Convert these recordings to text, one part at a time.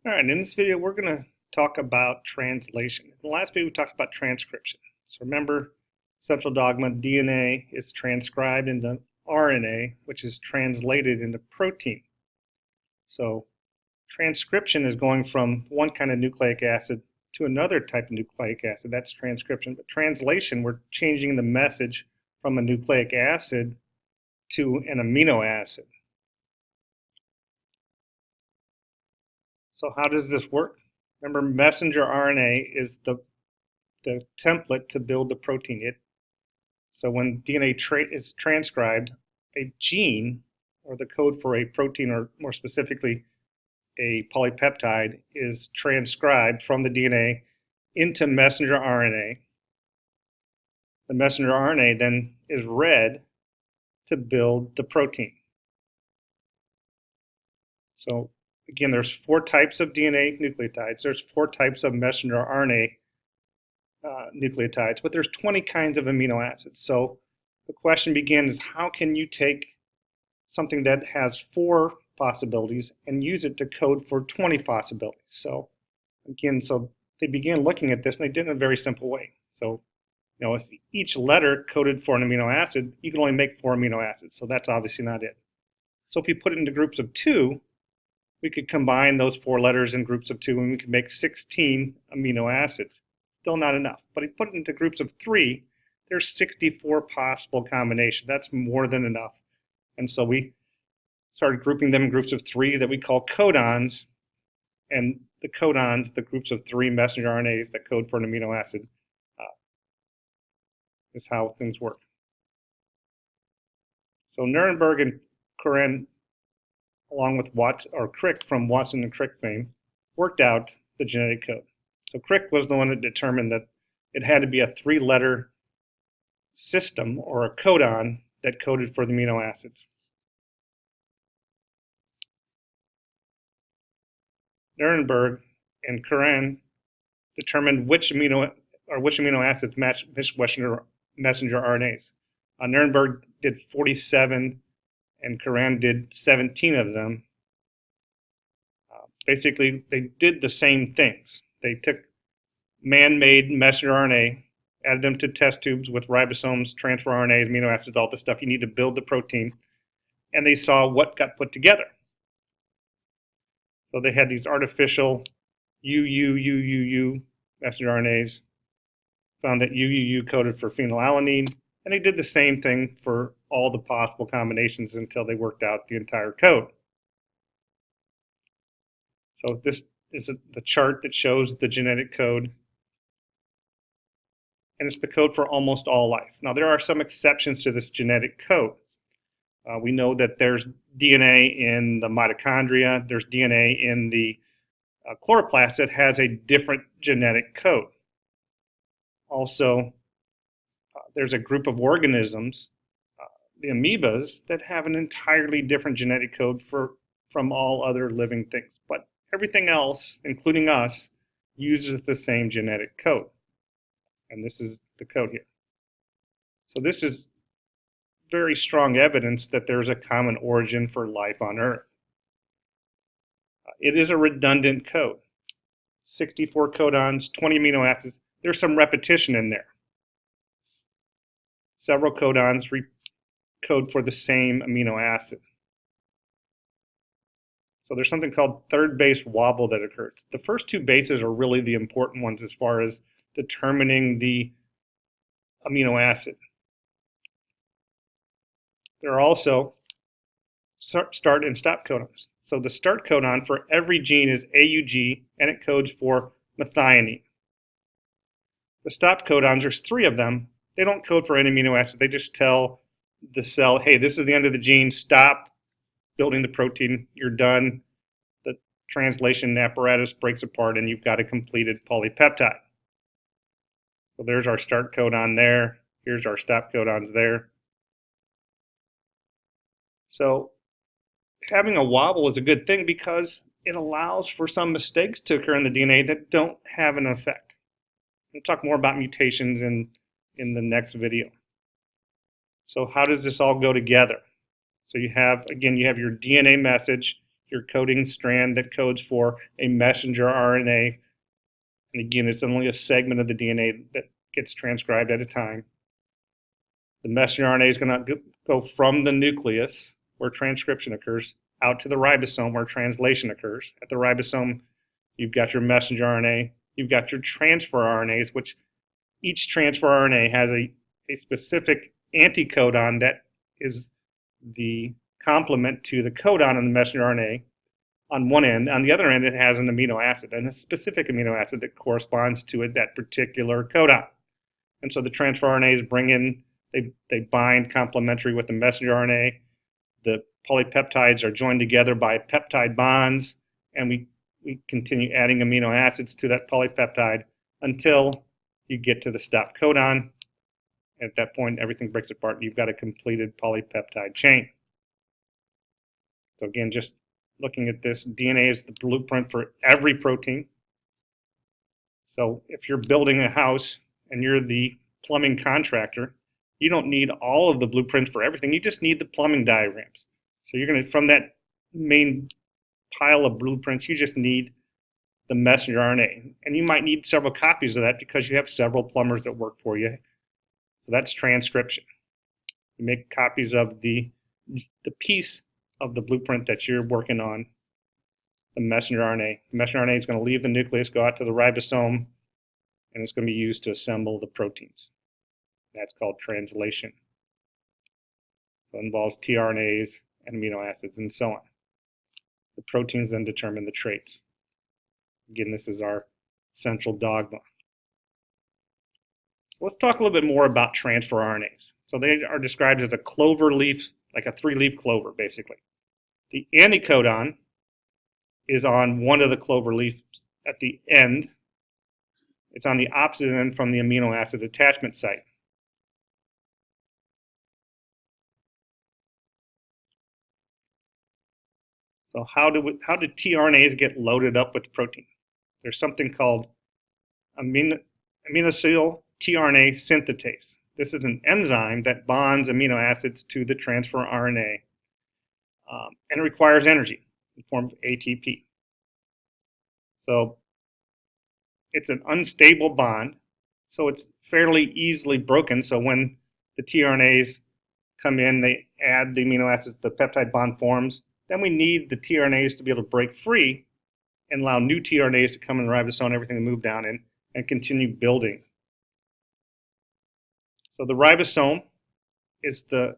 All right, in this video, we're going to talk about translation. In the last video, we talked about transcription. So remember, central dogma, DNA is transcribed into RNA, which is translated into protein. So transcription is going from one kind of nucleic acid to another type of nucleic acid. That's transcription. But translation, we're changing the message from a nucleic acid to an amino acid. So how does this work? Remember, messenger RNA is the template to build the protein. So when DNA is transcribed, a gene, or the code for a protein, or more specifically a polypeptide, is transcribed from the DNA into messenger RNA. The messenger RNA then is read to build the protein. So again, there's 4 types of DNA nucleotides. There's 4 types of messenger RNA nucleotides, but there's 20 kinds of amino acids. So the question begins, how can you take something that has 4 possibilities and use it to code for 20 possibilities? So again, they began looking at this, and they did it in a very simple way. So if each letter coded for an amino acid, you can only make 4 amino acids. So that's obviously not it. So if you put it into groups of 2, we could combine those 4 letters in groups of 2, and we could make 16 amino acids. Still not enough. But if you put it into groups of 3, there's 64 possible combinations. That's more than enough. And so we started grouping them in groups of 3 that we call codons. And the codons, the groups of 3 messenger RNAs that code for an amino acid, is how things work. So Nuremberg and Corinne, along with Crick from Watson and Crick fame, worked out the genetic code. So Crick was the one that determined that it had to be a 3-letter system, or a codon, that coded for the amino acids. Nuremberg and Corinne determined which amino acids match which messenger RNAs. Nuremberg did 47, and Corinne did 17 of them. Basically, they did the same things. They took man-made messenger RNA, added them to test tubes with ribosomes, transfer RNAs, amino acids, all the stuff you need to build the protein, and they saw what got put together. So they had these artificial UUUUU messenger RNAs, found that UUU coded for phenylalanine, and they did the same thing for all the possible combinations until they worked out the entire code. So this is the chart that shows the genetic code, and it's the code for almost all life. Now, there are some exceptions to this genetic code. We know that there's DNA in the mitochondria, there's DNA in the chloroplast that has a different genetic code. Also, there's a group of organisms, the amoebas, that have an entirely different genetic code from all other living things. But everything else, including us, uses the same genetic code. And this is the code here. So this is very strong evidence that there's a common origin for life on Earth. It is a redundant code. 64 codons, 20 amino acids. There's some repetition in there. Several codons code for the same amino acid. So there's something called third base wobble that occurs. The first 2 bases are really the important ones as far as determining the amino acid. There are also start and stop codons. So the start codon for every gene is AUG, and it codes for methionine. The stop codons, there's 3 of them. They don't code for any amino acid. They just tell the cell, hey, this is the end of the gene. Stop building the protein. You're done. The translation apparatus breaks apart, and you've got a completed polypeptide. So there's our start codon there. Here's our stop codons there. So having a wobble is a good thing because it allows for some mistakes to occur in the DNA that don't have an effect. We'll talk more about mutations in the next video. So how does this all go together? So you have your DNA message, your coding strand that codes for a messenger RNA. And again, it's only a segment of the DNA that gets transcribed at a time. The messenger RNA is going to go from the nucleus, where transcription occurs, out to the ribosome, where translation occurs. At the ribosome, you've got your messenger RNA, you've got your transfer RNAs, which each transfer RNA has a specific anticodon that is the complement to the codon in the messenger RNA on one end. On the other end, it has an amino acid, and a specific amino acid that corresponds to it, that particular codon. And so the transfer RNAs bring in, they bind complementary with the messenger RNA. The polypeptides are joined together by peptide bonds, and we continue adding amino acids to that polypeptide until you get to the stop codon. At that point, everything breaks apart, and you've got a completed polypeptide chain. So again, just looking at this, DNA is the blueprint for every protein. So if you're building a house and you're the plumbing contractor, you don't need all of the blueprints for everything. You just need the plumbing diagrams. So you're going to, from that main pile of blueprints, you just need the messenger RNA. And you might need several copies of that because you have several plumbers that work for you. So that's transcription. You make copies of the piece of the blueprint that you're working on, the messenger RNA. The messenger RNA is going to leave the nucleus, go out to the ribosome, and it's going to be used to assemble the proteins. That's called translation. So it involves tRNAs and amino acids and so on. The proteins then determine the traits. Again, this is our central dogma. So let's talk a little bit more about transfer RNAs. So they are described as a clover leaf, like a three-leaf clover, basically. The anticodon is on one of the clover leaves at the end. It's on the opposite end from the amino acid attachment site. So how do tRNAs get loaded up with protein? There's something called aminosyl tRNA synthetase. This is an enzyme that bonds amino acids to the transfer RNA, and it requires energy in the form of ATP. So it's an unstable bond, so it's fairly easily broken. So when the tRNAs come in, they add the amino acids, the peptide bond forms. Then we need the tRNAs to be able to break free and allow new tRNAs to come in the ribosome, everything to move down in, and continue building. So the ribosome is the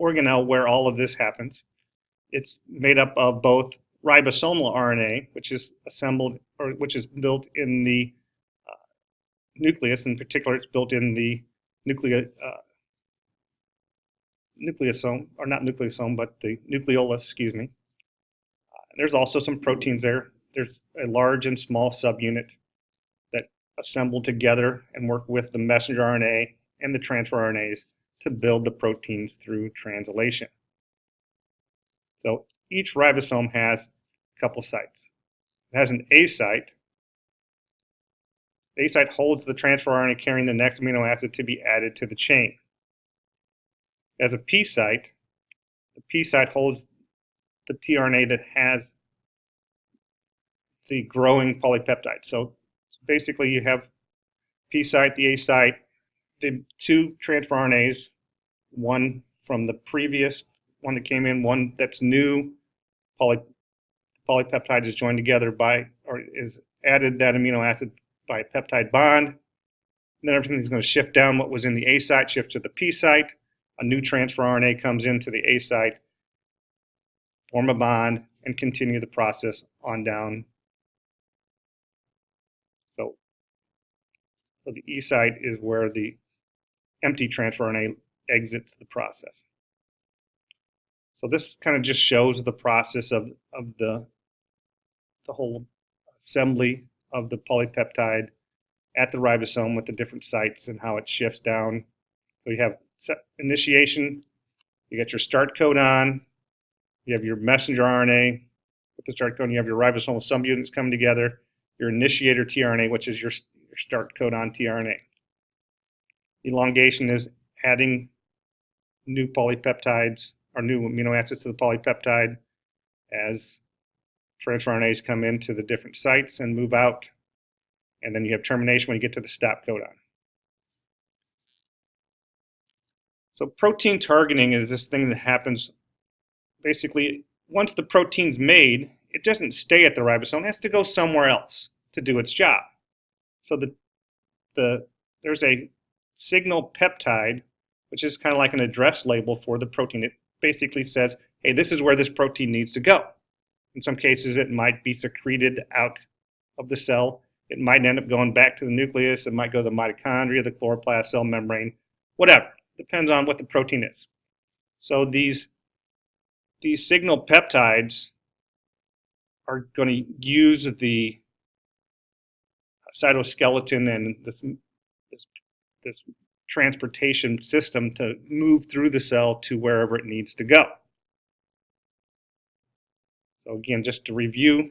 organelle where all of this happens. It's made up of both ribosomal RNA, which is assembled, or which is built in the nucleus. In particular, it's built in the nucleosome, or not nucleosome, but the nucleolus, excuse me. There's also some proteins there. There's a large and small subunit that assemble together and work with the messenger RNA and the transfer RNAs to build the proteins through translation. So each ribosome has a couple sites. It has an A site. The A site holds the transfer RNA carrying the next amino acid to be added to the chain. It has a P site. The P site holds the tRNA that has the growing polypeptide. So basically you have P site, the A site, the two transfer RNAs, one from the previous one that came in, one that's new. Polypeptide is joined together by, or is added that amino acid by a peptide bond. And then everything is going to shift down. What was in the A site shifts to the P site. A new transfer RNA comes into the A site, form a bond, and continue the process on down. So the E site is where the empty transfer RNA exits the process. So this kind of just shows the process of the whole assembly of the polypeptide at the ribosome with the different sites and how it shifts down. So you have initiation, you got your start codon, you have your messenger RNA with the start codon, you have your ribosomal subunits coming together, your initiator tRNA, which is your start codon tRNA. Elongation is adding new polypeptides or new amino acids to the polypeptide as transfer RNAs come into the different sites and move out, and then you have termination when you get to the stop codon. So protein targeting is this thing that happens basically once the protein's made, it doesn't stay at the ribosome, it has to go somewhere else to do its job. So there's a signal peptide, which is kind of like an address label for the protein. It basically says, hey, this is where this protein needs to go. In some cases, it might be secreted out of the cell. It might end up going back to the nucleus. It might go to the mitochondria, the chloroplast, cell membrane, whatever. Depends on what the protein is. So these signal peptides are going to use the cytoskeleton and this transportation system to move through the cell to wherever it needs to go. So again, just to review,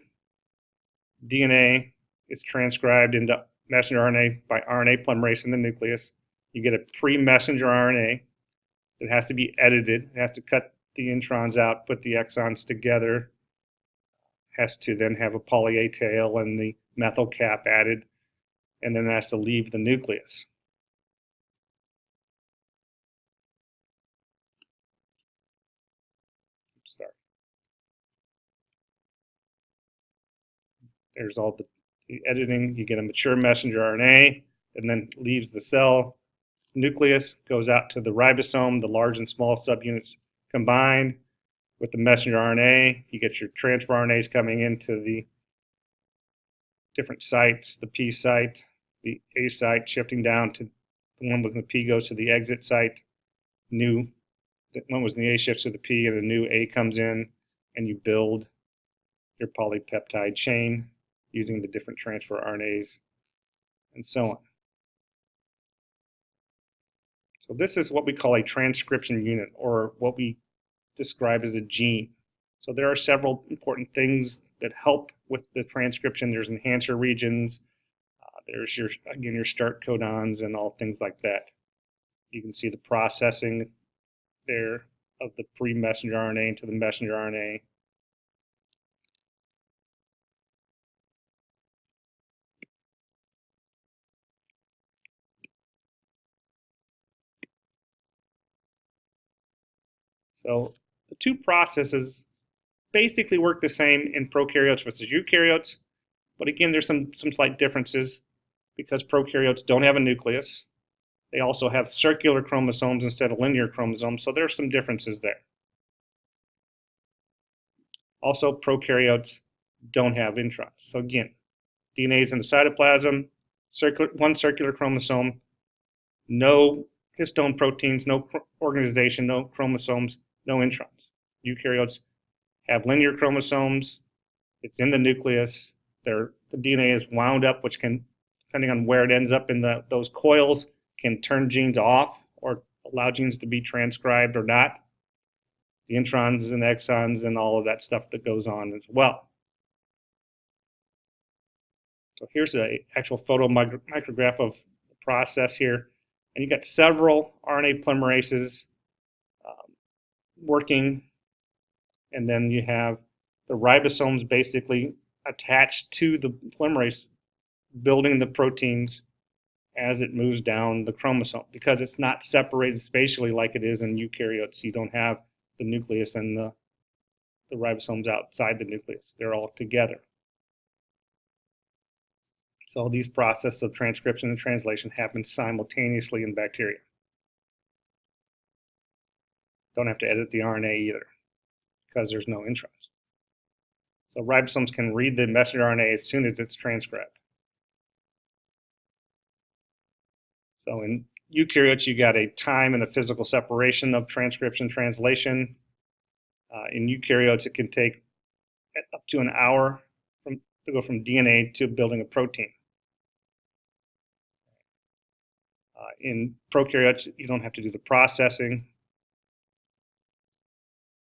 DNA is transcribed into messenger RNA by RNA polymerase in the nucleus. You get a pre-messenger RNA that has to be edited. It has to cut the introns out, put the exons together, has to then have a poly A tail and the methyl cap added, and then it has to leave the nucleus. Sorry. There's all the editing. You get a mature messenger RNA, and then leaves the cell. Nucleus goes out to the ribosome, the large and small subunits combined with the messenger RNA. You get your transfer RNAs coming into the different sites, the P site, the A site, shifting down to the one with the P goes to the exit site. The one was in the A shifts to the P, and the new A comes in, and you build your polypeptide chain using the different transfer RNAs and so on. So this is what we call a transcription unit, or what we describe as a gene. So there are several important things that help with the transcription. There's enhancer regions, there's your start codons and all things like that. You can see the processing there of the pre-messenger RNA into the messenger RNA. So the two processes basically work the same in prokaryotes versus eukaryotes, but again, there's some slight differences because prokaryotes don't have a nucleus. They also have circular chromosomes instead of linear chromosomes, so there's some differences there. Also, prokaryotes don't have introns. So again, DNA is in the cytoplasm, one circular chromosome, no histone proteins, no organization, no chromosomes, no introns. Eukaryotes have linear chromosomes. It's in the nucleus. The DNA is wound up, which can, depending on where it ends up in those coils, can turn genes off or allow genes to be transcribed or not. The introns and exons and all of that stuff that goes on as well. So here's an actual photo micrograph of the process here. And you got several RNA polymerases working, and then you have the ribosomes basically attached to the polymerase, building the proteins as it moves down the chromosome, because it's not separated spatially like it is in eukaryotes. You don't have the nucleus and the ribosomes outside the nucleus. They're all together. So these processes of transcription and translation happen simultaneously in bacteria. Don't have to edit the RNA either, because there's no introns. So ribosomes can read the messenger RNA as soon as it's transcribed. So in eukaryotes, you got a time and a physical separation of transcription translation. In eukaryotes, it can take up to an hour to go from DNA to building a protein. In prokaryotes, you don't have to do the processing.